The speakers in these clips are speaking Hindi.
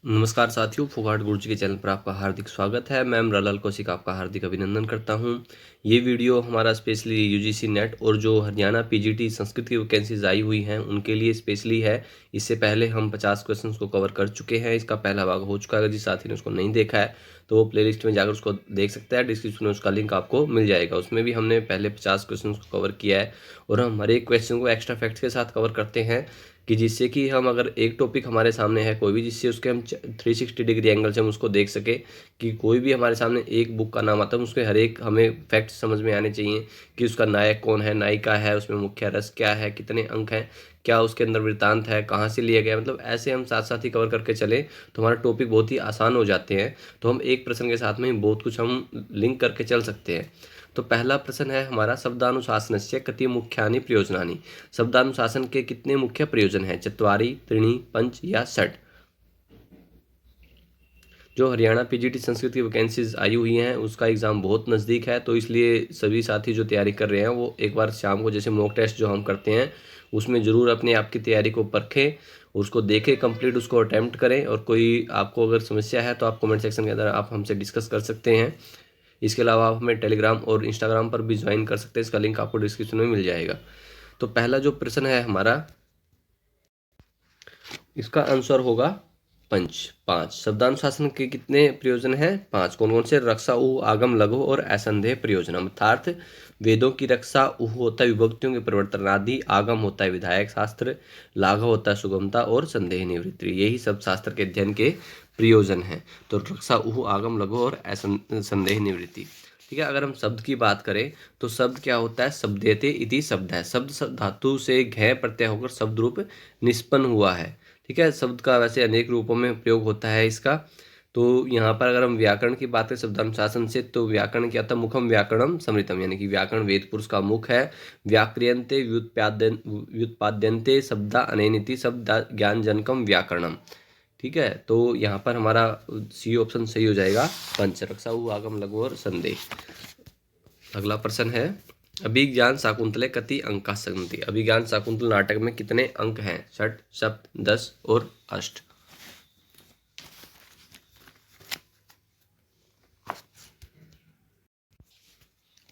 नमस्कार साथियों, फोगाट गुरुजी के चैनल पर आपका हार्दिक स्वागत है। मैं अमरालाल कौशिक आपका हार्दिक अभिनंदन करता हूं। ये वीडियो हमारा स्पेशली यूजीसी नेट और जो हरियाणा पीजीटी संस्कृत की वैकेंसीज आई हुई हैं उनके लिए स्पेशली है। इससे पहले हम 50 क्वेश्चंस को कवर कर चुके हैं। इसका पहला भाग हो चुका है। अगर जिस साथी ने उसको नहीं देखा है तो वो प्लेलिस्ट में जाकर उसको देख सकता है। डिस्क्रिप्शन में उसका लिंक आपको मिल जाएगा। उसमें भी हमने पहले 50 क्वेश्चन को कवर किया है और हम हर एक क्वेश्चन को एक्स्ट्रा फैक्ट्स के साथ कवर करते हैं कि जिससे कि हम अगर एक टॉपिक हमारे सामने है कोई भी, जिससे उसके हम 360 डिग्री एंगल से हम उसको देख सके कि कोई भी हमारे सामने एक बुक का नाम आता है उसके हर एक हमें फैक्ट्स समझ में आने चाहिए कि उसका नायक कौन है, नायिका है, उसमें मुख्य रस क्या है, कितने अंक हैं, क्या उसके अंदर वृत्तांत है, कहाँ से लिया गया। मतलब ऐसे हम साथ साथ ही कवर करके चले तो हमारा टॉपिक बहुत ही आसान हो जाते हैं। तो हम एक प्रश्न के साथ में ही बहुत कुछ हम लिंक करके चल सकते हैं। तो पहला प्रश्न है हमारा, शब्दानुशासनस्य कति मुख्यानि प्रयोजनानि। शब्दानुशासन के कितने मुख्य प्रयोजन हैं? चत्वारि, त्रीणि, पंच या षट। जो हरियाणा पीजीटी संस्कृत की वैकेंसीज आई हुई हैं उसका एग्ज़ाम बहुत नज़दीक है, तो इसलिए सभी साथी जो तैयारी कर रहे हैं वो एक बार शाम को जैसे मॉक टेस्ट जो हम करते हैं उसमें ज़रूर अपने आप की तैयारी को परखें, उसको देखें, कंप्लीट उसको अटैम्प्ट करें। और कोई आपको अगर समस्या है तो आप कमेंट सेक्शन के अंदर आप हमसे डिस्कस कर सकते हैं। इसके अलावा आप हमें टेलीग्राम और इंस्टाग्राम पर भी ज्वाइन कर सकते हैं। इसका लिंक आपको डिस्क्रिप्शन में मिल जाएगा। तो पहला जो प्रश्न है हमारा, इसका आंसर होगा पंच, 5। शब्दानुशासन के कितने प्रयोजन हैं? 5। कौन कौन से? रक्षा, उह, आगम, लघु और असंदेह प्रयोजनम। अर्थात वेदों की रक्षा, उह होता है विभक्तियों के परिवर्तन आदि, आगम होता है विधायक शास्त्र, लाघव होता है सुगमता और संदेह निवृत्ति। यही सब शास्त्र के अध्ययन के प्रयोजन हैं। तो रक्षा, उह, आगम, लघु और संदेह निवृत्ति। ठीक है। अगर हम शब्द की बात करें तो शब्द क्या होता है? शब्देते इति शब्द है। शब्द धातु से घय प्रत्यय होकर शब्द रूप निष्पन्न हुआ है। ठीक है। शब्द का वैसे अनेक रूपों में प्रयोग होता है इसका। तो यहाँ पर अगर हम व्याकरण की बात करें शब्दानुशासन से, तो व्याकरण क्या था? मुखम व्याकरणम समृतम, यानी कि व्याकरण वेद पुरुष का मुख है। व्याक्रियन्ते व्युत्पाद्यन्ते शब्दा अनेनिति शब्द ज्ञानजनकम व्याकरणम। ठीक है। तो यहाँ पर हमारा सी ऑप्शन सही हो जाएगा, पंच, रक्षा, आगम, लघु और संदेह। अगला प्रश्न है, अभिज्ञान शाकुंतले कति अंका सन्ति। अभिज्ञान शाकुंतल नाटक में कितने अंक हैं? 6, 7, 10 और 8।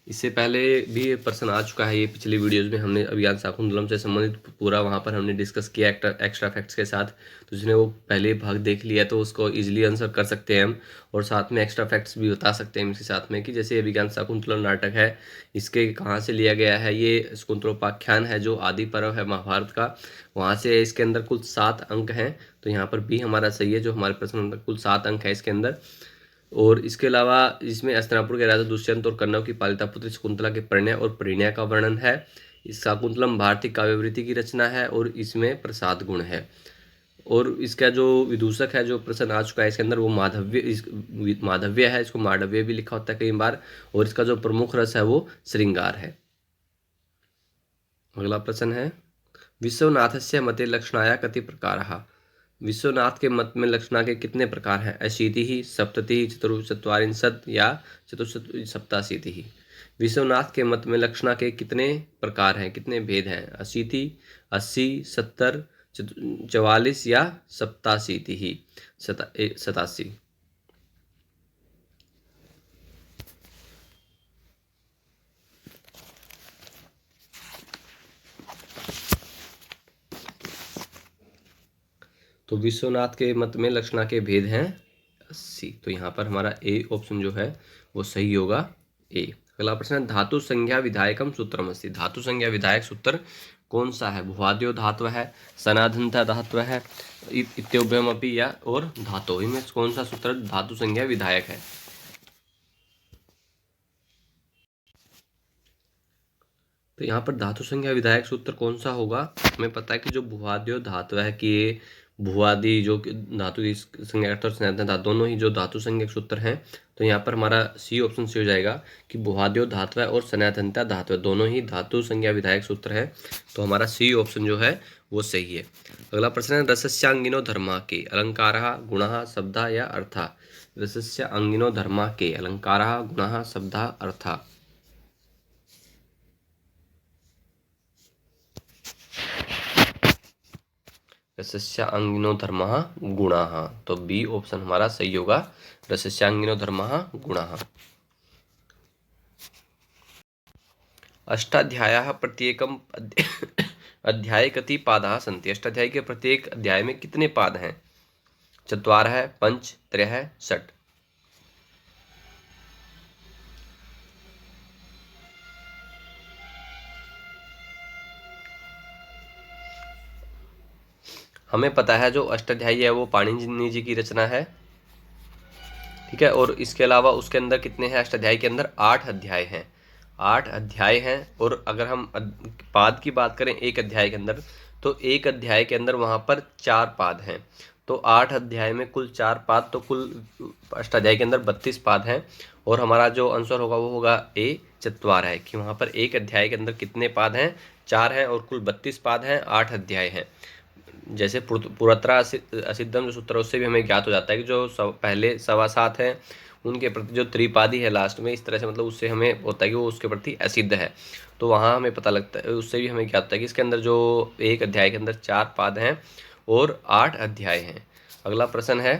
इससे पहले भी ये प्रश्न आ चुका है। ये पिछली वीडियोस में हमने अभिज्ञान शाकुंतलम से संबंधित पूरा वहाँ पर हमने डिस्कस किया एक्स्ट्रा फैक्ट्स के साथ। तो जिसने वो पहले भाग देख लिया तो उसको इजीली आंसर कर सकते हैं हम, और साथ में एक्स्ट्रा फैक्ट्स भी बता सकते हैं इसके साथ में कि जैसे अभिज्ञान शाकुंतलम नाटक है, इसके कहाँ से लिया गया है? ये शकुंतलोपाख्यान है जो आदि पर्व है महाभारत का, वहाँ से। इसके अंदर कुल 7 अंक हैं। तो यहाँ पर भी हमारा सही है। जो हमारे प्रश्न कुल 7 अंक है इसके अंदर। और इसके अलावा इसमें हस्तिनापुर के राजा दुष्यंत और कन्नव की पालिता पुत्री शकुंतला के परिणय और परिणय का वर्णन है। इस शाकुंतलम भारतीय काव्यवृत्ति की रचना है और इसमें प्रसाद गुण है। और इसका जो विदूषक है, जो प्रश्न आ चुका है इसके अंदर, वो माधव्य है। इसको मांडव्य भी लिखा होता है कई बार। और इसका जो प्रमुख रस है वो श्रृंगार है। अगला प्रश्न है, विश्वनाथस्य मते लक्षणाया कति प्रकारः। विश्वनाथ के मत में लक्षणा के कितने प्रकार हैं? अशीतिः, सप्ततिः, चतुश्चत्वारिंशत् या चतुस्सप्ताशीतिः। विश्वनाथ के मत में लक्षणा के कितने प्रकार हैं, कितने भेद हैं? 80, 80, 70, 44 या 87, 87। तो विश्वनाथ के मत में लक्षणा के भेद हैं 80। तो यहाँ पर हमारा ए ऑप्शन जो है वो सही होगा, ए। अगला प्रश्न है, धातु संज्ञा विधायकम सूत्रम अस्ति। धातु संज्ञा विधायक सूत्र कौन सा है? भुवाद्यो धातु है, सनाधनता धातु है, इत्योभयम अपि या और धातु। इनमें कौन सा सूत्र धातु संज्ञा विधायक है? तो यहाँ पर धातु संज्ञा विधायक सूत्र कौन सा होगा? हमें पता है कि जो भुवाद्यो धातु है कि ये भुवादि जो धातु की संज्ञा और सनातन धातु दोनों ही जो धातु संज्ञक सूत्र हैं। तो यहाँ पर हमारा सी ऑप्शन से हो जाएगा कि भुवाद्यो धातु है और सनातनता धातु है, दोनों ही धातु संज्ञा विधायक सूत्र है। तो हमारा सी ऑप्शन जो है वो सही है। अगला प्रश्न है, रसस्यांगिनो धर्मा के अलंकारः गुणः शब्दः या अर्थः। रसस्यांगिनो धर्मा के अलंकारः गुणः शब्दः अर्थः। रसस्यांगिनो धर्मः गुणाः। तो बी ऑप्शन हमारा सही होगा, रसस्यांगिनो धर्मः गुणाः। अष्टाध्यायः प्रत्येकम् अध्याये कति पादाः सन्ति। अष्टाध्यायी के प्रत्येक अध्याय में कितने पाद हैं। चत्वारः, पंच, त्रयः, षट्। हमें पता है जो अष्टाध्यायी है वो पाणिनि जी की रचना है, ठीक है। और इसके अलावा उसके अंदर कितने हैं, अष्टाध्यायी के अंदर 8 अध्याय हैं, 8 अध्याय हैं। और अगर हम पाद की बात करें एक अध्याय के अंदर, तो एक अध्याय के अंदर वहां पर 4 पाद हैं। तो 8 अध्याय में कुल 4 पाद, तो कुल अष्टाध्यायी के अंदर 32 पाद हैं। और हमारा जो आंसर होगा वो होगा ए, चत्वार है, कि वहां पर एक अध्याय के अंदर कितने पाद हैं, 4 हैं, और कुल 32 पाद हैं, 8 अध्याय हैं। जैसे पुरत्रा असिद्धम जो सूत्र है उससे भी हमें ज्ञात हो जाता है कि जो पहले 7.25 हैं उनके प्रति जो त्रिपादी है लास्ट में, इस तरह से मतलब उससे हमें होता है कि वो उसके प्रति असिद्ध है। तो वहाँ हमें पता लगता है, उससे भी हमें ज्ञात होता है कि इसके अंदर जो एक अध्याय के अंदर 4 पाद हैं और 8 अध्याय हैं। अगला प्रश्न है,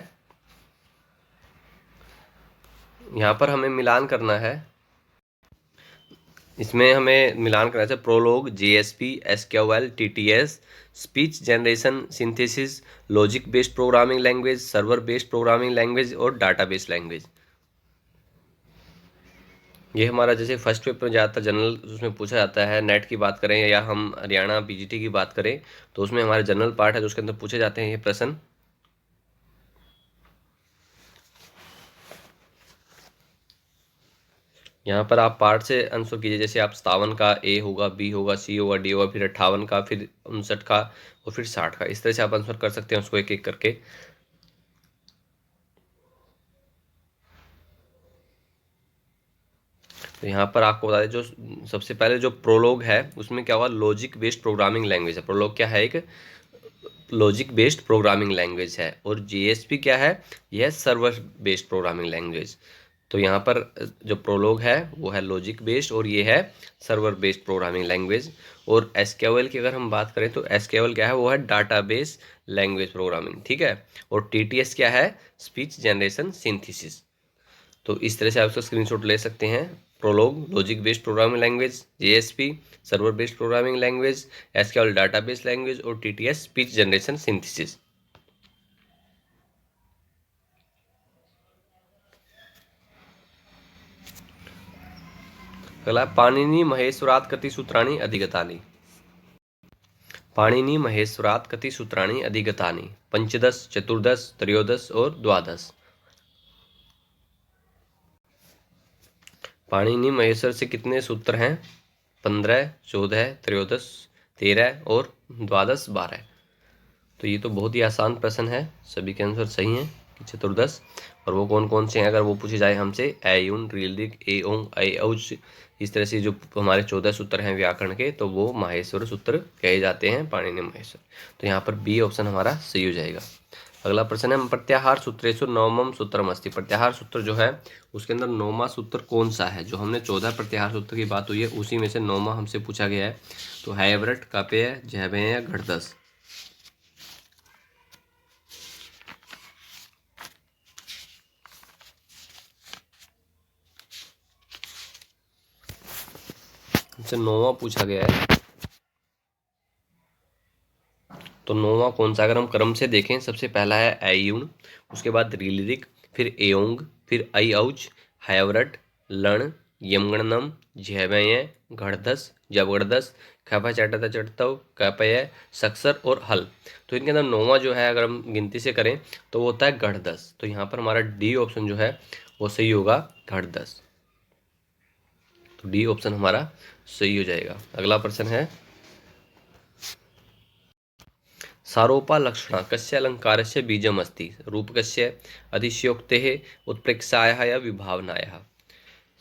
यहाँ पर हमें मिलान करना है। इसमें हमें मिलान करना है Prolog, GSP, SQL, TTS, speech generation synthesis, logic based programming language, server based programming language और डाटा बेस्ड लैंग्वेज। ये हमारा जैसे फर्स्ट पेपर में ज़्यादातर जनरल उसमें पूछा जाता है। नेट की बात करें या हम हरियाणा बीजीटी की बात करें तो उसमें हमारे जनरल पार्ट है जो उसके अंदर पूछे जाते हैं ये प्रश्न। यहाँ पर आप पार्ट से आंसर कीजिए, जैसे आप 57 का ए होगा, बी होगा, सी होगा, डी होगा, फिर 58 का, फिर 59 का और फिर 60 का। इस तरह से आप आंसर कर सकते हैं उसको एक एक करके। तो यहाँ पर आपको बता दें जो सबसे पहले जो प्रोलॉग है उसमें क्या हुआ, लॉजिक बेस्ड प्रोग्रामिंग लैंग्वेज है। प्रोलॉग क्या है, एक लॉजिक बेस्ड प्रोग्रामिंग लैंग्वेज है। और जीएसपी क्या है, यह सर्वर बेस्ड प्रोग्रामिंग लैंग्वेज। तो यहाँ पर जो प्रोलॉग है वो है लॉजिक बेस्ड और ये है सर्वर बेस्ड प्रोग्रामिंग लैंग्वेज। और एसक्यूएल की अगर हम बात करें तो एसक्यूएल क्या है, वो है डाटाबेस लैंग्वेज प्रोग्रामिंग, ठीक है। और टीटीएस क्या है, स्पीच जनरेशन सिंथेसिस। तो इस तरह से आप इसका स्क्रीनशॉट ले सकते हैं। Prolog logic based programming language, JSP server based programming language, SQL database language और टीटीएस स्पीच जनरेशन सिंथेसिस। अगला, पाणिनि महेश्वरात् कति सूत्राणि अधिगतानि। पाणिनि महेश्वरात् कति सूत्राणि अधिगतानि। 15, 14, 13 और 12। पाणिनि महेश्वर से कितने सूत्र हैं, 15, 14, 13, 13 और 12, 12। तो ये तो बहुत ही आसान प्रश्न है, सभी के आंसर सही हैं कि चतुर्दश। और वो कौन कौन से हैं अगर वो पूछे जाए हमसे, ऐयुन, रीलिक, एओंग, ऐऔच, इस तरह से जो हमारे 14 सूत्र हैं व्याकरण के, तो वो माहेश्वर सूत्र कहे जाते हैं, पाणिनि महेश्वर। तो यहाँ पर बी ऑप्शन हमारा सही हो जाएगा। अगला प्रश्न है, प्रत्याहार सूत्रेषु नवमम सूत्रम अस्ति। प्रत्याहार सूत्र जो है उसके अंदर 9वां सूत्र कौन सा है। जो हमने 14 प्रत्याहार सूत्र की बात हुई है उसी में से 9वां हमसे पूछा गया है। तो हैवरट, कपेय, जैवय, घटदस। हमसे 9वां पूछा गया है, तो 9वां कौन सा, अगर हम क्रम से देखें, सबसे पहला है ऐयुन, उसके बाद रीलिक, फिर एओंग, फिर ऐऔच, हैवरट, लण, यमगणनम, झैवय, घड़दस, जबगड़दस, खपा चटत चटतव, कपय, सक्सर और हल। तो इनके अंदर 9वां जो है अगर हम गिनती से करें तो वो होता है घड़दस। तो यहाँ पर हमारा डी ऑप्शन जो है वो सही होगा, घड़दस। तो डी ऑप्शन हमारा सही हो जाएगा। अगला प्रश्न है, सारोपालक्षणा कस्य अलङ्कारस्य बीजमस्ति। रूपकस्य, अधिशयोक्तेः, उत्प्रेक्षायाः या विभावनायाः।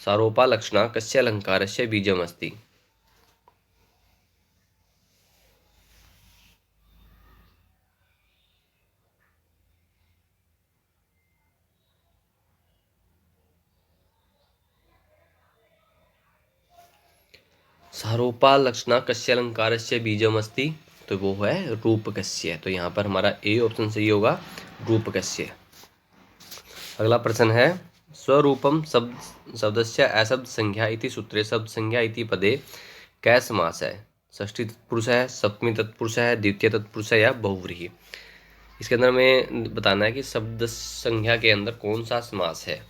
सारोपालक्षणा कस्य अलङ्कारस्य बीजमस्ति। सारोपालक्षणा कस्य अलङ्कारस्य बीजमस्ति। तो वो है रूपकस्य। तो यहाँ पर हमारा ए ऑप्शन सही होगा, रूपकस्य। अगला प्रश्न है स्वरूपम शब्दस्य अशब्द संज्ञा इति सूत्रे शब्द संज्ञा इति पदे कै समास है? षष्ठी तत्पुरुष है, सप्तमी तत्पुरुष है, द्वितीय तत्पुरुष है या बहुव्रीहि? इसके अंदर हमें बताना है कि शब्द संज्ञा के अंदर कौन सा समास है।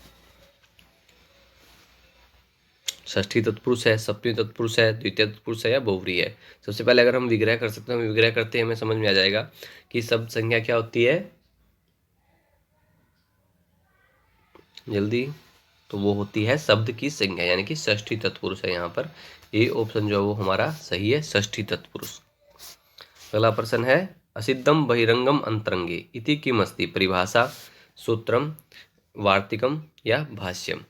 षष्ठी तत्पुरुष है, सप्तमी तत्पुरुष है, द्वितीय तत्पुरुष है या बहुव्रीहि है? सबसे पहले अगर हम विग्रह कर सकते हैं, हम विग्रह करते हैं, हमें समझ में आ जाएगा कि शब्द संज्ञा क्या होती है। जल्दी, तो वो होती है शब्द की संज्ञा, यानी कि षष्ठी तत्पुरुष है। यहाँ पर ए ऑप्शन जो है वो हमारा सही है, षष्ठी तत्पुरुष। अगला प्रश्न है असिद्धम बहिरंगम अंतरंगे इति किम अस्ति? परिभाषा, सूत्रम, वार्तिकम या भाष्यम?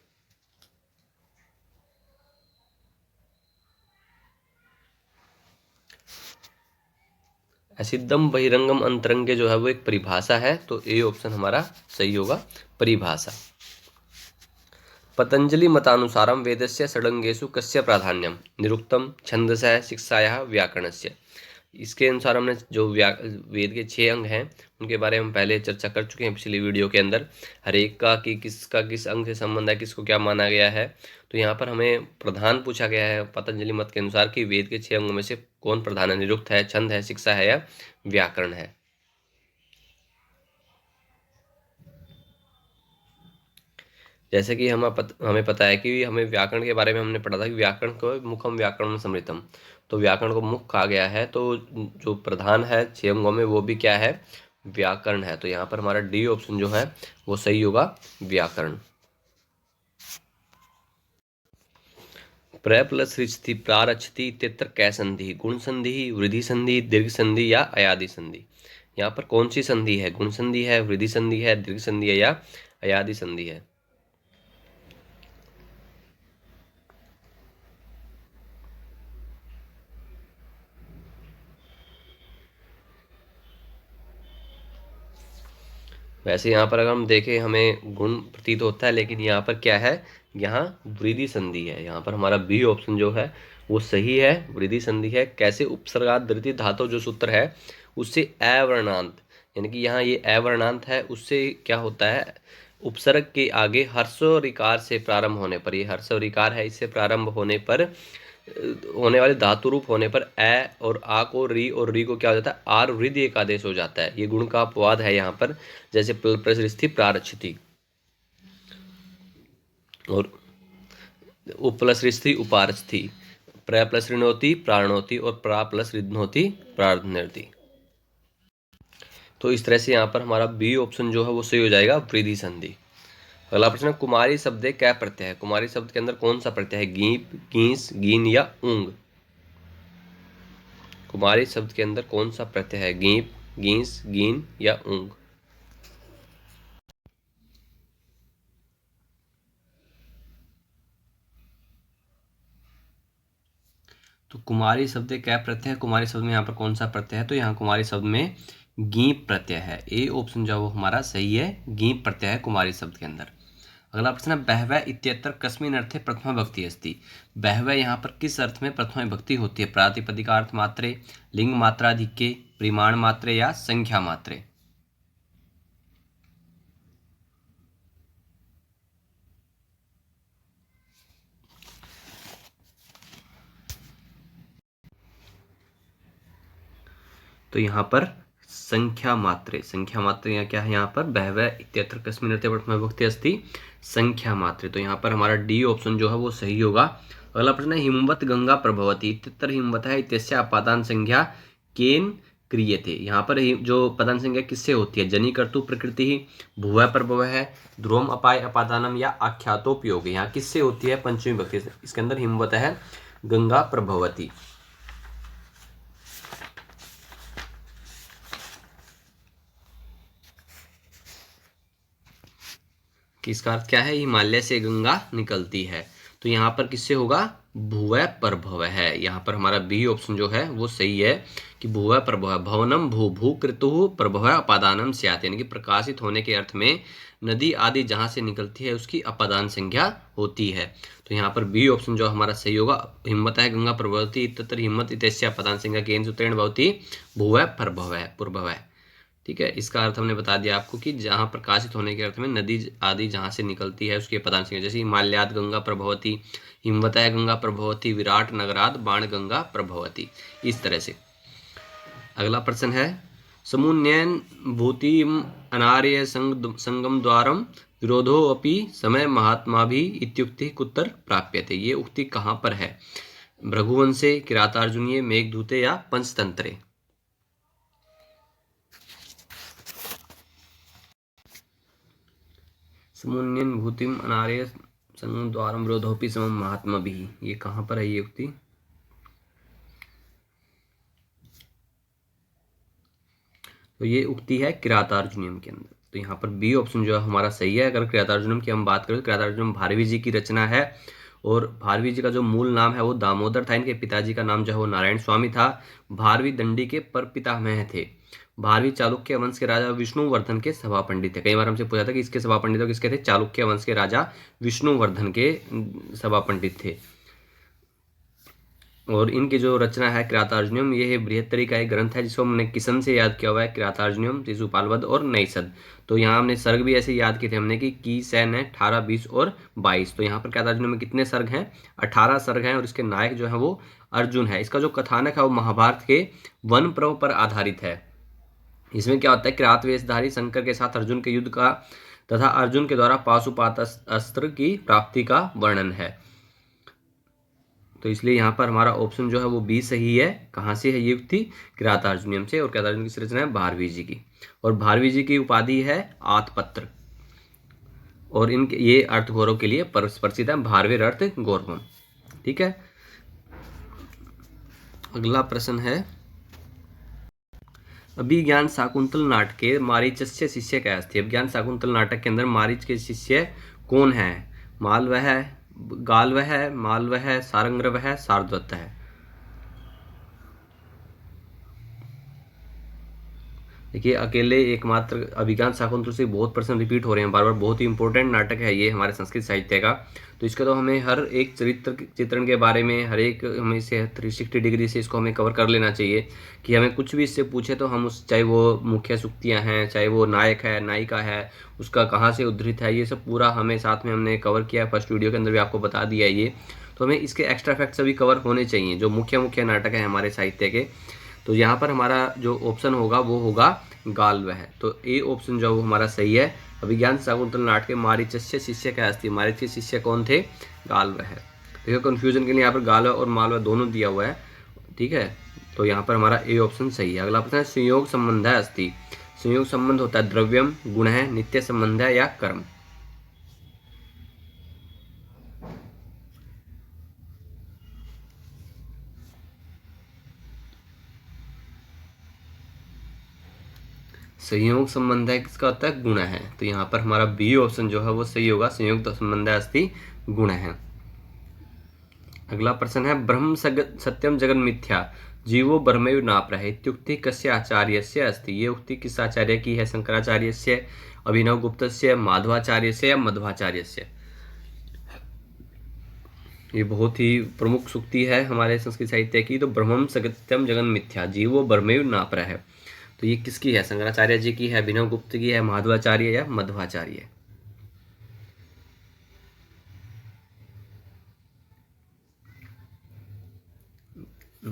असिद्धम बहिरंगम अंतरंगे जो है वो एक परिभाषा है, तो ए ऑप्शन हमारा सही होगा, परिभाषा। पतंजलि मतानुसारम वेदस्य षडंगेषु कस्य प्राधान्यम? निरुक्तम, छंदसः, शिक्षायाः, व्याकरणस्य? इसके अनुसार हमने जो वेद के 6 अंग हैं उनके बारे में हम पहले चर्चा कर चुके हैं पिछली वीडियो के अंदर। हर एक का कि किसका किस अंग से संबंध है, किसको क्या माना गया है। तो यहाँ पर हमें प्रधान पूछा गया है पतंजलि मत के अनुसार कि वेद के 6 अंगों में से कौन प्रधान है? निरुक्त है, छंद है, शिक्षा है या व्याकरण है? जैसे कि हमें पता है कि हमें व्याकरण के बारे में हमने पढ़ा था कि व्याकरण को मुखम व्याकरण समृतम, तो व्याकरण को मुख कहा गया है। तो जो प्रधान है 6 अंगों में वो भी क्या है? व्याकरण है। तो यहाँ पर हमारा डी ऑप्शन जो है वो सही होगा, व्याकरण। प्र प्लस रिचति प्रारचति इत्यत्र कै संधि? गुण संधि, वृद्धि संधि, दीर्घ संधि या अयादि संधि? यहाँ पर कौन सी संधि है? गुण संधि है, वृद्धि संधि है, दीर्घ संधि है या अयादि संधि है? वैसे यहाँ पर अगर हम देखें हमें गुण प्रतीत होता है, लेकिन यहाँ पर क्या है? यहाँ वृद्धि संधि है। यहाँ पर हमारा बी ऑप्शन जो है वो सही है, वृद्धि संधि है। कैसे? उपसर्गात धृति धातु जो सूत्र है उससे अवर्णांत, यानी कि यहाँ ये अवर्णांत है, उससे क्या होता है? उपसर्ग के आगे हर्ष और इकार से प्रारंभ होने पर, ये हर्ष और इकार है, इससे प्रारंभ होने पर होने वाले धातु रूप होने पर ए और आ को री और री को क्या हो जाता है? आर वृद्धि एक आदेश हो जाता है। ये गुण का अपवाद है यहाँ पर, जैसे प्रसृष्टि, प्रारचिति और उपलसृष्टि, उपारस्थि, प्र प्लस ऋणोति प्राणोति और प्रा प्लस ऋणोति प्रार्धनोति। तो इस तरह से यहाँ पर हमारा बी ऑप्शन जो है वो सही हो जाएगा, वृद्धि संधि। अगला प्रश्न, कुमारी शब्द क्या प्रत्यय है? कुमारी शब्द के अंदर कौन सा प्रत्यय है? गीप, गीस, गीन या ऊंग? कुमारी शब्द के अंदर कौन सा प्रत्यय है? गीप, गीस, गीन या ऊंग? तो कुमारी शब्द क्या प्रत्यय है? कुमारी शब्द में यहाँ पर कौन सा प्रत्यय है? तो यहाँ कुमारी शब्द में गीप प्रत्यय है। ए ऑप्शन जो वो हमारा सही है, गीप प्रत्यय है कुमारी शब्द के अंदर। अगला प्रश्न है बहवः इत्यत्र कस्मिन् अर्थे प्रथमा विभक्ति अस्ति? बहवः यहाँ पर किस अर्थ में प्रथमा विभक्ति होती है? प्रातिपदिकार्थ मात्रे, लिंग मात्राधिक्ये, परिमाण मात्रे या संख्या मात्रे? तो यहाँ पर संख्या मात्रे, संख्या मात्रे यहाँ क्या है? यहाँ पर बहवः इत्यत्र कस्मिन् अर्थे प्रथमा विभक्ति अस्ति, संख्या मात्रे। तो यहाँ पर हमारा डी ऑप्शन जो है वो सही होगा। अगला प्रश्न है हिमवत गंगा प्रभवती इत्यत्र हिमवत है इत्यस्य अपादान संज्ञा केन क्रियते? यहाँ पर जो पदान संज्ञा किससे होती है? जनि कर्तु प्रकृति ही, भुवः प्रभव है, ध्रुवम अपाय अपादानम या आख्यातोपयोग? यहाँ किससे होती है? पंचमी विभक्ति से। इसके अंदर हिमवत है गंगा प्रभवती। किसका अर्थ क्या है? हिमालय से गंगा निकलती है। तो यहाँ पर किससे होगा, भुवः प्रभव है। यहाँ पर हमारा बी ऑप्शन जो है वो सही है कि भुवः प्रभव। भवनम भू भू कृतु प्रभव अपादानम स्यात्, यानी कि प्रकाशित होने के अर्थ में नदी आदि जहां से निकलती है उसकी अपादान संज्ञा होती है। तो यहाँ पर बी ऑप्शन जो हमारा सही होगा। हिम्मतः गंगा प्रभवती इत्यत्र हिम्मत इत्यस्य अपादान संज्ञा केन सूत्रेण भवति भुवः प्रभवः पूर्ववः। ठीक है, इसका अर्थ हमने बता दिया आपको कि जहां प्रकाशित होने के अर्थ में नदी आदि जहां से निकलती है उसके पदांश संज्ञा, जैसे हिमालयाद गंगा प्रभवती, हिमवतः गंगा प्रभवती, विराट नगराद बाण गंगा प्रभवती, इस तरह से। अगला प्रश्न है समुन्नयन भूतिम अनार्य संगम द्वारम विरोधो अपि समय महात्मा भी इत्युक्ति कुत्र प्राप्यते। ये उक्ति कहाँ पर है, भृगुवंशे, किरातार्जुनीय, मेघदूते या पंचतंत्रे। समुन्नयन भूतिम अनार्य संगम द्वारम विरोधोपि समम महात्मा भी, ये कहाँ पर है ये उक्ति, तो ये उक्ति है किरातार्जुनीयम के अंदर। तो यहाँ पर बी ऑप्शन जो है हमारा सही है। अगर किरातार्जुनीयम की हम बात करें तो किरातार्जुनीयम भारवी जी की रचना है और भारवी जी का जो मूल नाम है वो दामोदर था। इनके पिताजी का नाम जो है वो नारायण स्वामी था। भारवी दंडी के परपितामह थे। भारवी चालुक्य वंश के राजा विष्णुवर्धन के सभा पंडित थे। कई बार हमसे पूछा था कि इसके सभा पंडित किसके थे, चालुक्य वंश के राजा विष्णुवर्धन के सभा पंडित थे। और इनकी जो रचना है किरातार्जुनीयम, ये बृहत्तरी का एक ग्रंथ है जिसको हमने किसन से याद किया हुआ है, किरातार्जुनीयम, शिशुपालवध और नैषध। तो यहाँ हमने सर्ग भी ऐसे याद किए थे हमने कि सैन है 18, 20 और 22। तो यहाँ पर किरातार्जुनीयम में कितने सर्ग हैं, 18 सर्ग हैं और इसके नायक जो है वो अर्जुन है। इसका जो कथानक है वो महाभारत के वन पर्व पर आधारित है। इसमें क्या होता है, किरात वेशधारी शंकर के साथ अर्जुन के युद्ध का तथा अर्जुन के द्वारा पाशुपात अस्त्र की प्राप्ति का वर्णन है। तो इसलिए यहाँ पर हमारा ऑप्शन जो है वो बी सही है। कहाँ से है ये युक्ति, किरातार्जुनीयम से। और किरातार्जुनीयम की रचना है भारवी जी की, और भारवी जी की उपाधि है आतपत्र, और इनके ये अर्थ गौरव के लिए प्रसिद्ध है, भारवेर अर्थ गौरवम। ठीक है, अगला प्रश्न है अभिज्ञान शाकुंतल नाटक के मारीचस्य शिष्य क्या अस्ति। अभिज्ञान शाकुंतल नाटक के अंदर मारीच के शिष्य कौन है, मालव है, गाल्व है, मालव है, सारंग्रव है, शार्दूल है। देखिए अकेले एकमात्र अभिज्ञान शाकुंतल से बहुत प्रश्न रिपीट हो रहे हैं बार बार। बहुत ही इंपॉर्टेंट नाटक है ये हमारे संस्कृत साहित्य का। तो इसका तो हमें हर एक चित्रण के बारे में हर एक हमें इसे 360 डिग्री से इसको हमें कवर कर लेना चाहिए कि हमें कुछ भी इससे पूछे तो हम उस, चाहे वो मुख्य सूक्तियाँ हैं, चाहे वो नायक है, नायिका है, उसका कहाँ से उद्धृत है, ये सब पूरा हमें साथ में हमने कवर किया है। फर्स्ट वीडियो के अंदर भी आपको बता दिया है ये। तो हमें इसके एक्स्ट्रा फैक्ट्स भी कवर होने चाहिए जो मुख्य मुख्य नाटक है हमारे साहित्य के। तो यहाँ पर हमारा जो ऑप्शन होगा वो होगा गाल्व है। तो ए ऑप्शन जो वो हमारा सही है। अभिज्ञान शाकुंतल नाटक के मारीचस्य शिष्य क्या अस्ति, मारीच के शिष्य कौन थे, गाल्व है। देखो कंफ्यूजन के लिए यहाँ पर गाल्व और मालव दोनों दिया हुआ है। ठीक है, तो यहाँ पर हमारा ए ऑप्शन सही है। अगला प्रश्न है संयोग संबंध है अस्ति। संयोग संबंध होता है द्रव्यम, गुण है, नित्य संबंध है या कर्म। संयोग संबंध है किसका होता है, गुण है। तो यहाँ पर हमारा बी ऑप्शन जो है वो सही होगा, संयोग संबंध अस्ति गुण है। अगला प्रश्न है ब्रह्म सत्यम जगन मिथ्या जीवो ब्रह्मैव नापरः इत्युक्ति कस्य आचार्यस्य अस्ति। ये उक्ति किस आचार्य की है, शंकराचार्यस्य, अभिनव गुप्तस्य, माधवाचार्यस्य या मध्वाचार्यस्य। ये बहुत ही प्रमुख सूक्ति है हमारे संस्कृत साहित्य की। तो ब्रह्मम सत्यम जगन मिथ्या जीवो ब्रह्मैव नापरः, तो ये किसकी है, शंकराचार्य जी की है, अभिनव गुप्त की है, माधवाचार्य या मध्वाचार्य।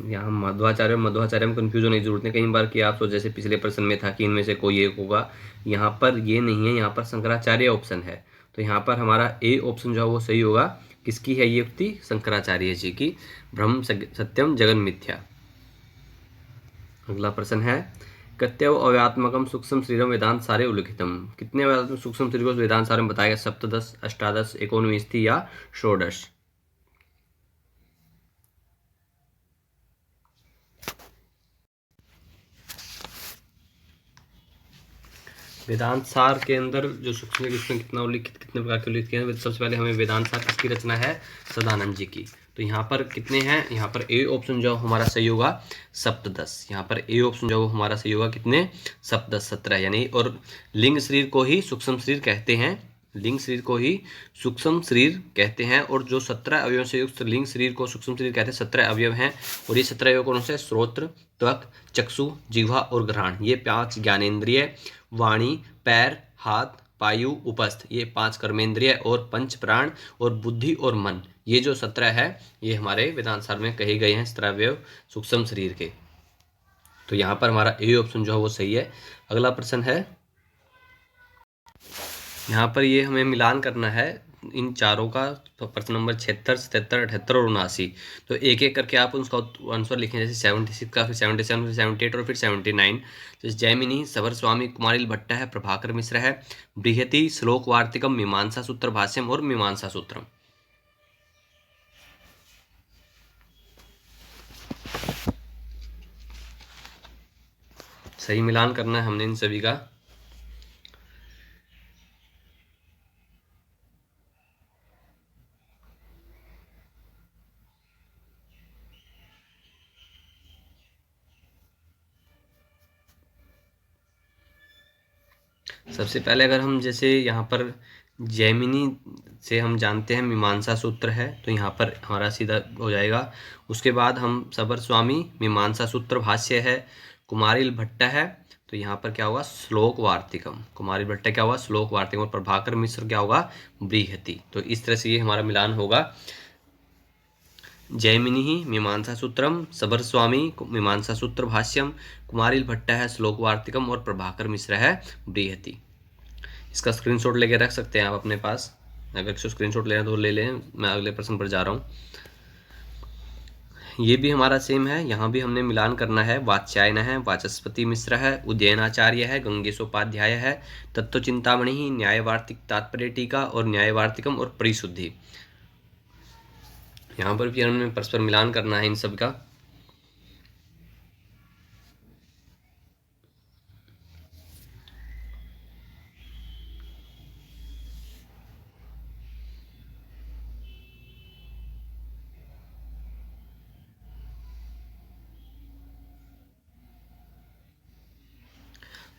यहाँ मध्वाचार्य मध्वाचार्य में कंफ्यूज होने की जरूरत नहीं। कई बार कि आप सोच जैसे पिछले प्रश्न में था कि इनमें से कोई एक होगा, यहाँ पर ये नहीं है, यहाँ पर शंकराचार्य ऑप्शन है। तो यहाँ पर हमारा ए ऑप्शन जो है वो सही होगा। किसकी है ये युक्ति, शंकराचार्य जी की, ब्रह्म सत्यम जगन मिथ्या। अगला प्रश्न है कत्यव अव्यात्मकम सूक्ष्म शरीरम वेदांत सारे उल्लिखितम। कितने अव्यात्मक सूक्ष्म शरीर को वेदांत सारे में बताया गया, सप्तदश, अष्टादश, 19 या षोडश। वेदांत सार के अंदर जो सूक्ष्म है उसमें कितना उल्लिखित, कितने प्रकार के उल्लिखित किए हैं। सबसे पहले हमें वेदांत सार किसकी रचना है, सदानंद जी की। तो यहाँ पर कितने हैं, यहाँ पर ए ऑप्शन जो हमारा सही होगा सप्तदश। यहाँ पर ए ऑप्शन जो हमारा सही होगा कितने, सप्तदश 17 यानी। और लिंग शरीर को ही सूक्ष्म शरीर कहते हैं, लिंग शरीर को ही सूक्ष्म शरीर कहते हैं। और जो 17 अवयवों से युक्त लिंग शरीर को सूक्ष्म शरीर कहते हैं। 17 अवयव हैं और ये 17 अवयव कौन से, श्रोत्र, त्वक, चक्षु, जिह्वा और घ्राण। ये 5 ज्ञानेंद्रिय, वाणी, पैर, हाथ, पायु, उपस्थ, ये 5 कर्मेंद्रिय और पंच प्राण और बुद्धि और मन, ये जो 17 है ये हमारे वेदांत सार में कहे गए हैं 17 अवयव सूक्ष्म शरीर के। तो यहाँ पर हमारा ए ऑप्शन जो है वो सही है। अगला प्रश्न है, यहाँ पर ये हमें मिलान करना है इन चारों का। तो प्रश्न नंबर 76, 77, 78 और 79। तो एक एक करके आप उसका आंसर लिखें, जैसे 76 का, फिर 77, फिर 78 और फिर 79। तो जैमिनी, सबर स्वामी, कुमारिल भट्ट है, प्रभाकर मिश्र है, बृहति, श्लोक वार्तिकम, मीमांसा सूत्र भाष्यम और मीमांसा सूत्रम। सही मिलान करना है हमने इन सभी का। सबसे पहले अगर हम जैसे यहाँ पर जैमिनी से हम जानते हैं मीमांसा सूत्र है, तो यहाँ पर हमारा सीधा हो जाएगा। उसके बाद हम सबर स्वामी, मीमांसा सूत्र भाष्य है, कुमारिल भट्ट है, तो यहाँ पर क्या होगा, श्लोक वार्तिकम। कुमारिल भट्ट क्या होगा, श्लोक वार्तिकम। और प्रभाकर मिश्र क्या होगा, बृहति। तो इस तरह से ये हमारा मिलान होगा। जैमिनी मीमांसा सूत्रम, सबर स्वामी मीमांसा सूत्र भाष्यम, कुमारिल भट्ट है श्लोक वार्तिकम और प्रभाकर मिश्र है बृहति। इसका स्क्रीनशॉट लेके रख सकते हैं आप अपने पास, अगर इसको स्क्रीनशॉट लेना तो ले लें। मैं अगले प्रश्न पर जा रहा हूँ। ये भी हमारा सेम है, यहाँ भी हमने मिलान करना है। वात्स्यायन है, वाचस्पति मिश्र है, उदयनाचार्य है, गंगेशोपाध्याय है, तत्व चिंतामणि, न्यायवार्तिक तात्पर्य टीका और न्यायवार्तिकम और परिशुद्धि। यहाँ पर भी हमें परस्पर मिलान करना है इन सब का।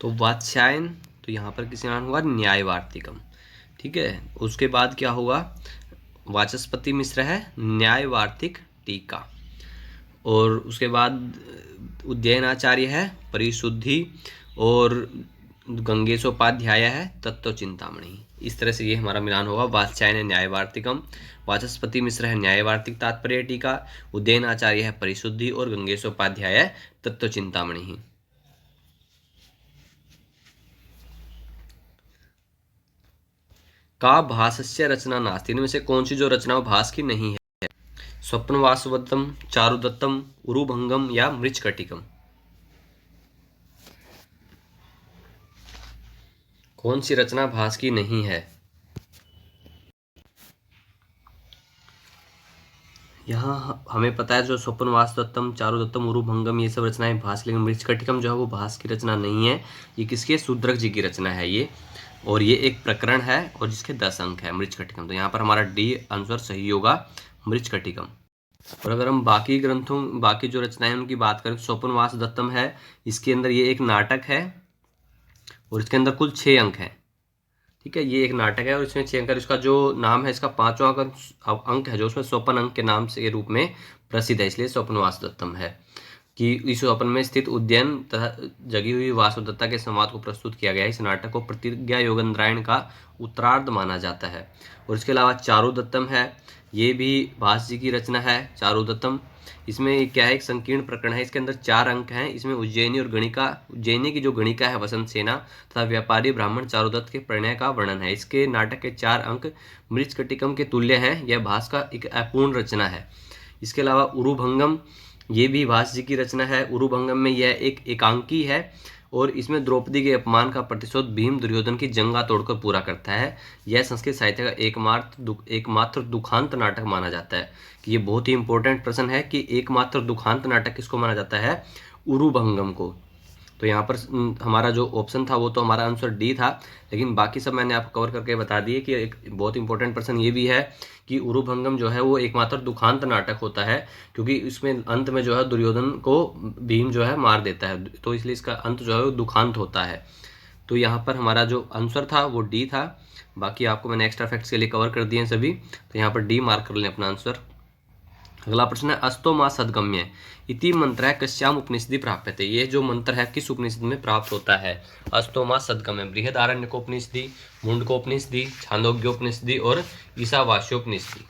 तो वात्स्यायन, तो यहाँ पर किसी नाम होगा न्यायवार्तिकम, ठीक है। उसके बाद क्या होगा, वाचस्पति मिश्र है न्यायवार्तिक टीका। और उसके बाद उदयनाचार्य है परिशुद्धि और गंगेशोपाध्याय है तत्व चिंतामणि। इस तरह से ये हमारा मिलान होगा। वात्स्यायन न्यायवार्तिकम, वाचस्पति मिश्र है न्यायवार्तिक तात्पर्य टीका, उदयनाचार्य है परिशुद्धि और गंगेशोपाध्याय है तत्व चिंतामणि। का भासस्य रचना नास्ति, इनमें से कौन सी जो रचना भास की नहीं है, स्वप्न वासवदत्तम, चारुदत्तम, उरुभंगम या मृच्छकटिकम। कौन सी रचना भास की नहीं है। यहाँ हमें पता है जो स्वप्न वासवदत्तम, चारुदत्तम, उरुभंगम ये सब रचनाएं भास, लेकिन मृच्छकटिकम जो है वो भास की रचना नहीं है। ये किसकी है, शूद्रक जी की रचना है ये। और ये एक प्रकरण है और जिसके 10 अंक है, मृच्छकटिकम। तो यहाँ पर हमारा डी आंसर सही होगा, मृच्छकटिकम। और अगर हम बाकी ग्रंथों, बाकी जो रचनाएं उनकी बात करें, स्वप्न वासवदत्तम है, इसके अंदर ये एक नाटक है और इसके अंदर कुल 6 अंक हैं, ठीक है। ये एक नाटक है और इसमें 6 अंक। इसका जो नाम है, इसका 5वां अंक है जो उसमें स्वपन अंक के नाम से रूप में प्रसिद्ध है, इसलिए स्वप्न वासवदत्तम है। कि इस स्वप्न में स्थित उद्यन तथा जगी हुई वासवदत्ता के संवाद को प्रस्तुत किया गया। इस नाटक को प्रतिज्ञा योगेंद्रायण का उत्तरार्ध माना जाता है। और इसके अलावा चारुदत्तम है, ये भी भास जी की रचना है चारुदत्तम। इसमें क्या है, एक संकीर्ण प्रकरण है, इसके अंदर 4 अंक हैं। इसमें उज्जैनी और गणिका, उज्जैनी की जो गणिका है वसंत सेना तथा व्यापारी ब्राह्मण चारुदत्त के प्रणय का वर्णन है। इसके नाटक के 4 अंक मृच्छकटिकम के तुल्य हैं। यह भास का एक अपूर्ण रचना है। इसके अलावा उरुभंगम, ये भी भास जी की रचना है। उरुभंगम में यह एक एकांकी है और इसमें द्रौपदी के अपमान का प्रतिशोध भीम दुर्योधन की जंगा तोड़कर पूरा करता है। यह संस्कृत साहित्य का एकमात्र दुखांत नाटक माना जाता है। कि ये बहुत ही इंपॉर्टेंट प्रश्न है कि एकमात्र दुखांत नाटक किसको माना जाता है, उरुभंगम को। तो यहाँ पर हमारा जो ऑप्शन था वो तो हमारा आंसर डी था, लेकिन बाकी सब मैंने आपको कवर करके बता दिए कि एक बहुत इंपॉर्टेंट प्रश्न ये भी है कि उरुभंगम जो है वो एकमात्र दुखांत नाटक होता है, क्योंकि इसमें अंत में जो है दुर्योधन को भीम जो है मार देता है, तो इसलिए इसका अंत जो है वो दुखांत होता है। तो यहाँ पर हमारा जो आंसर था वो डी था। बाकी आपको मैंने एक्स्ट्रा फैक्ट्स के लिए कवर कर दिए हैं सभी, तो यहाँ पर डी मार्क कर लें अपना आंसर। अगला प्रश्न है अस्तो मा सद्गम्य इति मंत्र कस्याम उपनिषदि प्राप्यते। ये जो मंत्र है किस उपनिषद में प्राप्त होता है? अस्तो मा सद्गम्य बृहदारण्यकोपनिषदि, मुंडकोपनिषदि, छांदोग्योपनिषदि और ईशावास्योपनिषदि।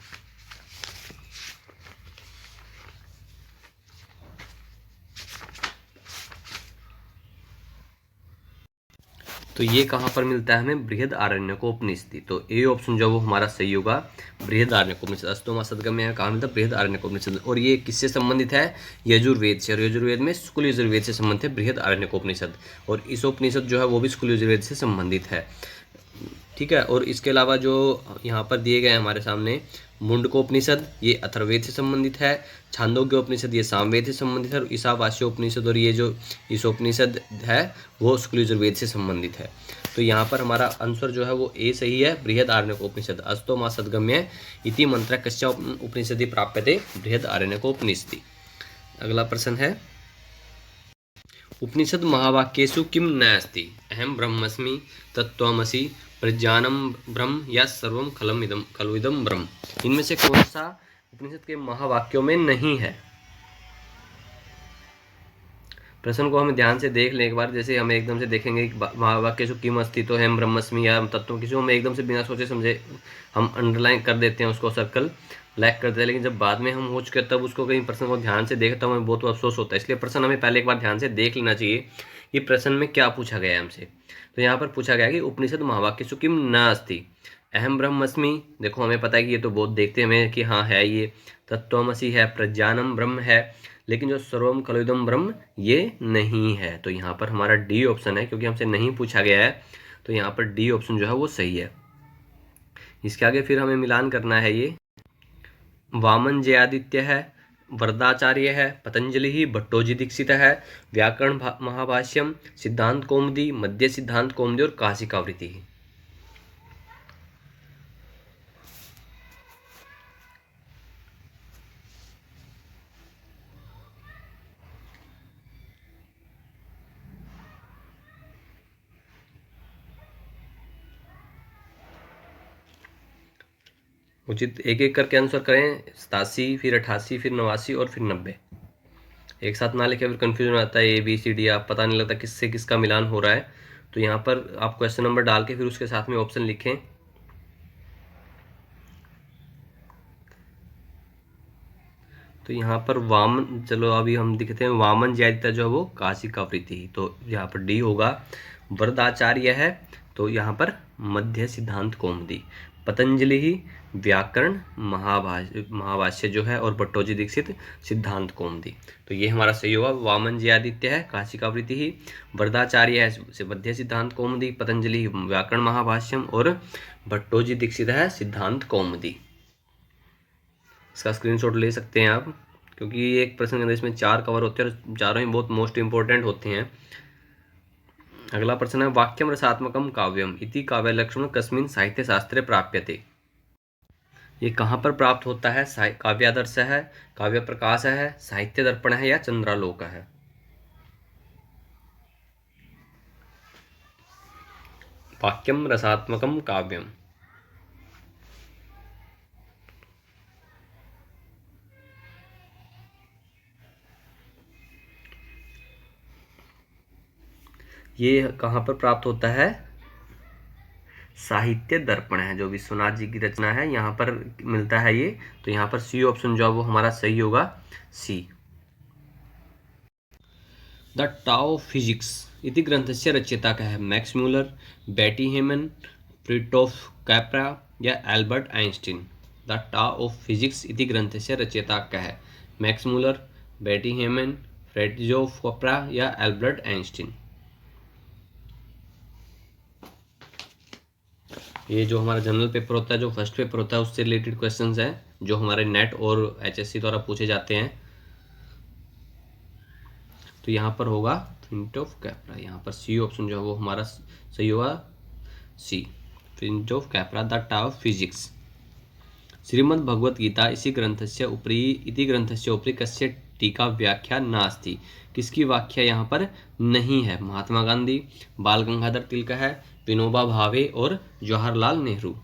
तो ये कहाँ पर मिलता है हमें? बृहदारण्यकोपनिषदि। तो ए ऑप्शन जो वो हमारा सही होगा, बृहदारण्यकोपनिषद। अस्तो मा सद्गम्य कहाँ मिलता है? बृहदारण्यकोपनिषद। और ये किससे संबंधित है? यजुर्वेद से, और यजुर्वेद में शुक्ल यजुर्वेद से संबंधित है बृहदारण्यकोपनिषद, और इस उपनिषद जो है वो भी शुक्ल यजुर्वेद से संबंधित है। ठीक है। और इसके अलावा जो यहाँ पर दिए गए हैं हमारे सामने, मुंडकोपनिषद ये अथर्ववेद से संबंधित है, छांदोग्योपनिषद ये सामवेद से संबंधित है, और ईशावास्योपनिषद और ये जो ईशोपनिषद है वो शुक्ल यजुर्वेद से संबंधित है। तो यहाँ पर हमारा आंसर जो है वो ए सही है, बृहदारण्यकोपनिषद। अस्तो मा सद्गम्य इति मंत्र कस्या उपनिषदि प्राप्यते? बृहदारण्यकोपनिषदि। अगला प्रश्न है उपनिषद महावाक्येषु किम नास्ति? अहम ब्रह्मस्मि, तत्त्वमसि, प्रज्ञानम ब्रह्म या सर्वम खलु इदं ब्रह्म। इनमें से कौन सा उपनिषद के महावाक्यों में नहीं है? प्रश्न को हम ध्यान से देख लें एक बार। जैसे हम एकदम से देखेंगे महावाक्येषु किम अस्ति, तो हम ब्रह्मस्मि या तत्व किसी हम एकदम से बिना सोचे समझे हम अंडरलाइन कर देते हैं, उसको सर्कल ब्लैक कर देते हैं, लेकिन जब बाद में हम हो चुके तब उसको कहीं प्रश्न को ध्यान से देखता हूँ हमें बहुत अफसोस होता है। इसलिए प्रश्न हमें पहले एक बार ध्यान से देख लेना चाहिए कि प्रश्न में क्या पूछा गया है हमसे। तो यहाँ पर पूछा गया कि उपनिषद महावाक्येषु किम न अस्ति। अहम ब्रह्मस्मि, देखो हमें पता है कि ये तो बहुत देखते हैं हमें कि हाँ है ये, तत्त्वमसि है, प्रज्ञानम ब्रह्म है, लेकिन जो सर्वम खलु इदं ब्रह्म ये नहीं है। तो यहाँ पर हमारा डी ऑप्शन है, क्योंकि हमसे नहीं पूछा गया है, तो यहाँ पर डी ऑप्शन जो है वो सही है। इसके आगे फिर हमें मिलान करना है। ये वामन जयादित्य है, वरदाचार्य है, पतंजलि, भट्टोजी दीक्षित है, व्याकरण महाभाष्यम, सिद्धांत कौमुदी, मध्य सिद्धांत कौमुदी और काशिकावृत्ति। उचित एक एक करके आंसर करें। 87, फिर 88, फिर 89 और फिर 90। एक साथ ना लिखे फिर कंफ्यूजन आता है, ए बी सी डी, आप पता नहीं लगता किससे किसका मिलान हो रहा है। तो यहाँ पर आप क्वेश्चन नंबर डाल के फिर उसके साथ में ऑप्शन लिखें। तो यहाँ पर वामन, चलो अभी हम दिखते हैं, वामन जयादित्य जो है वो काशिकावृत्ति, तो यहाँ पर डी होगा। वरदाचार्य है तो यहाँ पर मध्य सिद्धांत कौमुदी, पतंजलि व्याकरण महाभाष्य जो है, और भट्टोजी दीक्षित सिद्धांत कौमुदी। तो ये हमारा सही होगा। वामन जयादित्य है काशिकावृत्ति ही, वरदाचार्य है मध्य सिद्धांत कौमुदी, पतंजलि व्याकरण महाभाष्यम और भट्टोजी दीक्षित है सिद्धांत कौमुदी। इसका स्क्रीनशॉट ले सकते हैं आप, क्योंकि एक प्रश्न के अंदर इसमें 4 कवर होते हैं और चारों ही बहुत मोस्ट इंपॉर्टेंट होते हैं। अगला प्रश्न है वाक्यम रसात्मकम काव्यम इति काव्य लक्षण कस्मिन् साहित्य शास्त्रे प्राप्यते। ये कहाँ पर प्राप्त होता है? काव्यादर्श है, काव्य प्रकाश है, साहित्य दर्पण है या चंद्रालोक है? वाक्यम रसात्मकम काव्यम, ये कहाँ पर प्राप्त होता है? साहित्य दर्पण है, जो विश्वनाथ जी की रचना है, यहाँ पर मिलता है ये। तो यहाँ पर सी ऑप्शन जो है वो हमारा सही होगा, सी। द टाओ फिजिक्स इति ग्रंथस्य रचयिता क्या है? मैक्स म्यूलर, बेटी हेमन, फ्रिटोफ कैप्रा या Albert Einstein. The tau of physics इति ग्रंथस्य रचयिता क्या है? मैक्स म्यूलर, बेटी हेमन, फ्रिटोफ कैप्रा या एल्बर्ट आइंस्टीन। ये जो हमारा जनरल पेपर होता है, जो फर्स्ट पेपर होता है, उससे रिलेटेड क्वेश्चंस हैं जो हमारे नेट और एचएससी द्वारा पूछे जाते हैं। तो यहाँ पर होगा फिंट ऑफ कैपरा। यहाँ पर सी ऑप्शन जो है वो हमारा सही होगा, see, Fritjof Capra the Tao of physics. Shrimad Bhagavad Gita इति ग्रंथस्य उपरि कस्य टीका व्याख्या नास्ति। किसकी व्याख्या यहाँ पर नहीं है? महात्मा गांधी, बाल गंगाधर तिलक है, विनोबा भावे और जवाहरलाल नेहरू।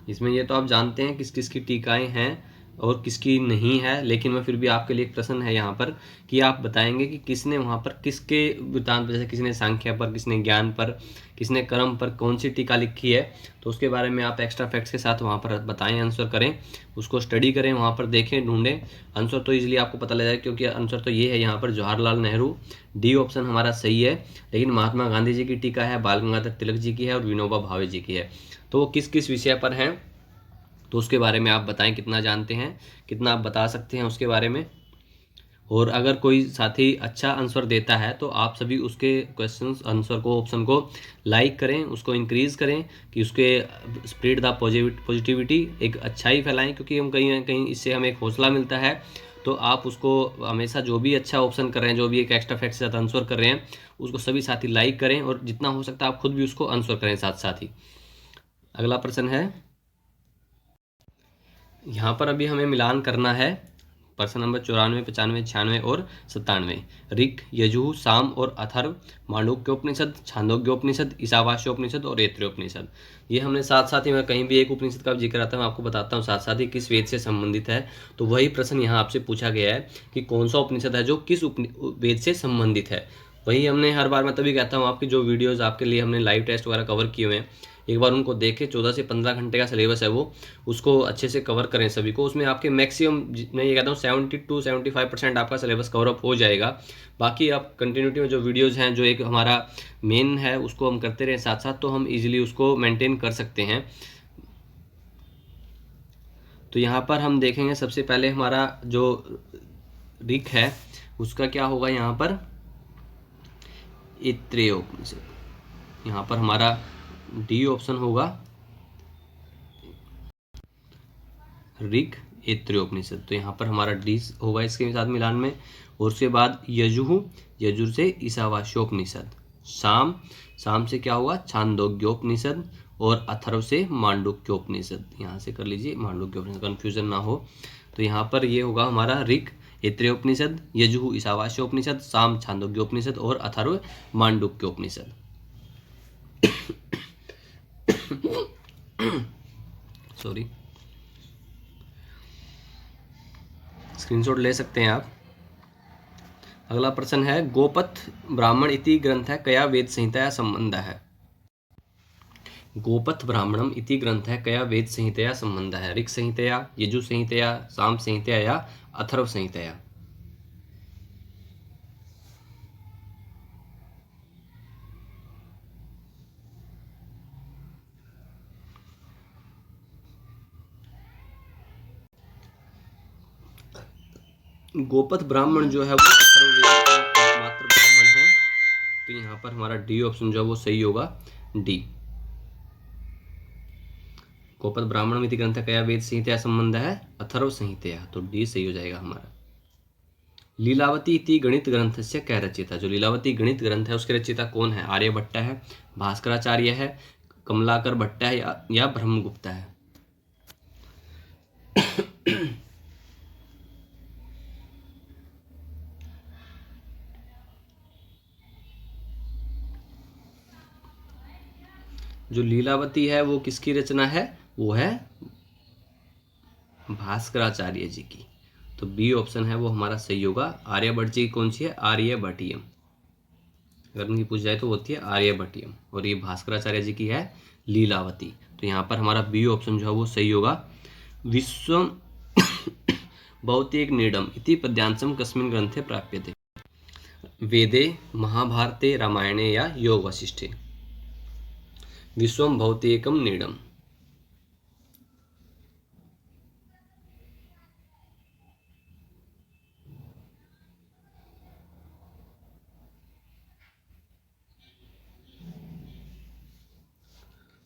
इसमें ये तो आप जानते हैं किस किस की टीकाएं हैं और किसकी नहीं है, लेकिन मैं फिर भी आपके लिए एक प्रश्न है यहाँ पर कि आप बताएंगे कि किसने वहाँ पर किसके वृत्तांत पर, जैसे किसने सांख्य पर, किसने ज्ञान पर, किसने कर्म पर कौन सी टीका लिखी है, तो उसके बारे में आप एक्स्ट्रा फैक्ट्स के साथ वहाँ पर बताएं, आंसर करें, उसको स्टडी करें, वहाँ पर देखें, ढूंढें। आंसर तो ईजिली आपको पता लग जाएगा, क्योंकि आंसर तो ये है यहाँ पर जवाहरलाल नेहरू, डी ऑप्शन हमारा सही है। लेकिन महात्मा गांधी जी की टीका है, बाल गंगाधर तिलक जी की है और विनोबा भावे जी की है। तो वो किस किस विषय पर हैं, तो उसके बारे में आप बताएं, कितना जानते हैं, कितना आप बता सकते हैं उसके बारे में। और अगर कोई साथी अच्छा आंसर देता है तो आप सभी उसके क्वेश्चंस आंसर को, ऑप्शन को लाइक करें, उसको इंक्रीज करें कि उसके स्प्रेड द पॉजिटिविटी, एक अच्छाई फैलाएं, क्योंकि हम कहीं ना कहीं इससे हमें एक हौसला मिलता है। तो आप उसको हमेशा जो भी अच्छा ऑप्शन कर रहे हैं, जो भी एक एक्स्ट्रा फैक्ट के साथ आंसर कर रहे हैं, उसको सभी साथी लाइक करें और जितना हो सकता है आप खुद भी उसको आंसर करें साथ साथ ही। अगला प्रश्न है, यहाँ पर अभी हमें मिलान करना है प्रश्न नंबर 94, 95, 96 और 97। ऋक, यजुः, साम और अथर्व, मांडूक्योपनिषद, छांदोग्योपनिषद, ईशावास्योपनिषद और ऐत्रेयोपनिषद। ये हमने साथ साथ ही, मैं कहीं भी एक उपनिषद का जिक्र आता है मैं आपको बताता हूँ साथ साथ ही किस वेद से संबंधित है। तो वही प्रश्न यहाँ आपसे पूछा गया है कि कौन सा उपनिषद है जो किस वेद से संबंधित है। वही हमने हर बार, मैं तभी कहता हूँ आपकी जो वीडियोज़ आपके लिए हमने लाइव टेस्ट वगैरह कवर किए हुए हैं, एक बार उनको देखें। 14 से 15 घंटे का सिलेबस है वो, उसको अच्छे से कवर करें सभी को। उसमें आपके मैक्सिमम, मैं ये कहता हूँ 70 to 75% आपका सिलेबस कवर अप हो जाएगा। बाकी आप कंटिन्यूटी में जो वीडियोज़ हैं, जो एक हमारा मेन है, उसको हम करते रहें साथ साथ, तो हम इजीली उसको मेंटेन कर सकते हैं। तो यहाँ पर हम देखेंगे सबसे पहले हमारा जो ऋक है उसका क्या होगा, यहाँ पर ऐत्रेयोपनिषद। यहाँ पर हमारा डी ऑप्शन होगा, ऋक, ऐत्रेयोपनिषद। तो यहाँ पर हमारा डी होगा इसके साथ मिलान में। और उसके बाद यजुः, यजुर से ईशावास्योपनिषद। साम, साम से क्या होगा, छांदोग्योपनिषद। और अथर्व से मांडूक्योपनिषद। यहाँ से कर लीजिए मांडूक्योपनिषद, कंफ्यूजन ना हो। तो यहाँ पर ये होगा हमारा ऋक, ऐत्रेयोपनिषद, यजुः, ईशावास्योपनिषद, साम, छांदोग्योपनिषद और अथर्व मांडूक्योपनिषद। सॉरी, स्क्रीनशॉट ले सकते हैं आप। अगला प्रश्न है, गोपथ ब्राह्मण इति ग्रंथ कया वेद संहिता संबंध है। गोपथ ब्राह्मणम इति ग्रंथ कया वेद संहितया संबंध है। ऋक् संहितया, यजु संहितया, साम संहितया या अथर्व संहितया। गोपथ ब्राह्मण जो है वो अथर्ववेद का एकमात्र ब्राह्मण है। तो यहाँ पर हमारा डी ऑप्शन जो है वो सही होगा, डी। गोपथ ब्राह्मण इति ग्रंथ कया वेद संहितया संबंध है, अथर्व संहितया। तो डी सही हो जाएगा हमारा। लीलावती इति गणित ग्रंथस्य कः रचयिता। जो लीलावती गणित ग्रंथ है उसके रचयिता कौन है? आर्यभट्ट है, भास्कराचार्य है, कमलाकर भट्ट है या ब्रह्मगुप्त है। जो लीलावती है वो किसकी रचना है? वो है भास्कराचार्य जी की। तो बी ऑप्शन है वो हमारा सही होगा। आर्यभट्ट जी कौन सी है? आर्यभट्टियम। अगर उनकी पूछ जाए तो वो होती है आर्यभट्टियम, और ये भास्कराचार्य जी की है लीलावती। तो यहाँ पर हमारा बी ऑप्शन जो है वो सही होगा। विश्व भौतिक नीडम इति पद्यांशम कस्मिन् ग्रंथे प्राप्यते। वेदे, महाभारते, रामायणे या योग वशिष्ठे। विश्वम भौतिकम नीडम।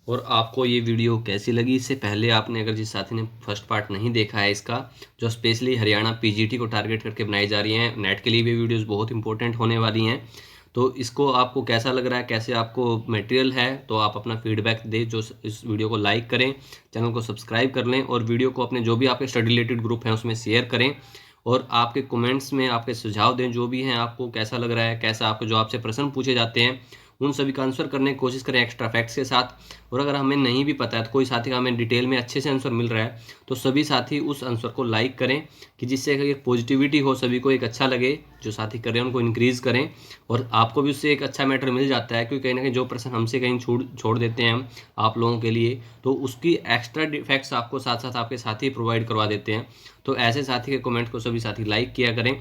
और आपको ये वीडियो कैसी लगी, इससे पहले आपने अगर जिस साथी ने फर्स्ट पार्ट नहीं देखा है इसका, जो स्पेशली हरियाणा पीजीटी को टारगेट करके बनाई जा रही हैं, नेट के लिए भी वीडियोस बहुत इंपॉर्टेंट होने वाली हैं, तो इसको आपको कैसा लग रहा है, कैसे आपको मटेरियल है, तो आप अपना फीडबैक दें। जो इस वीडियो को लाइक करें, चैनल को सब्सक्राइब कर लें और वीडियो को अपने जो भी आपके स्टडी रिलेटेड ग्रुप हैं उसमें शेयर करें। और आपके कमेंट्स में आपके सुझाव दें, जो भी हैं आपको कैसा लग रहा है, कैसा आपको जो आपसे प्रश्न पूछे जाते हैं उन सभी का आंसर करने की कोशिश करें एक्स्ट्रा फैक्ट्स के साथ। और अगर हमें नहीं भी पता है तो कोई साथी का हमें डिटेल में अच्छे से आंसर मिल रहा है तो सभी साथी उस आंसर को लाइक करें, कि जिससे एक पॉजिटिविटी हो, सभी को एक अच्छा लगे, जो साथी कर रहे हैं उनको इंक्रीज़ करें और आपको भी उससे एक अच्छा मैटर मिल जाता है। क्योंकि कहीं ना कहीं जो प्रश्न हमसे कहीं छोड़ देते हैं हम आप लोगों के लिए, तो उसकी एक्स्ट्रा फैक्ट्स आपको साथ साथ आपके साथी प्रोवाइड करवा देते हैं। तो ऐसे साथी के कमेंट को सभी साथी लाइक किया करें।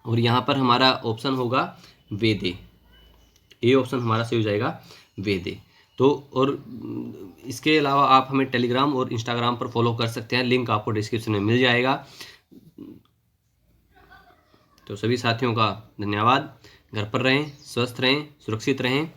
और यहाँ पर हमारा ऑप्शन होगा वेदे, ये ऑप्शन हमारा सही हो जाएगा वेदे। तो और इसके अलावा आप हमें टेलीग्राम और इंस्टाग्राम पर फॉलो कर सकते हैं, लिंक आपको डिस्क्रिप्शन में मिल जाएगा। तो सभी साथियों का धन्यवाद। घर पर रहें, स्वस्थ रहें, सुरक्षित रहें।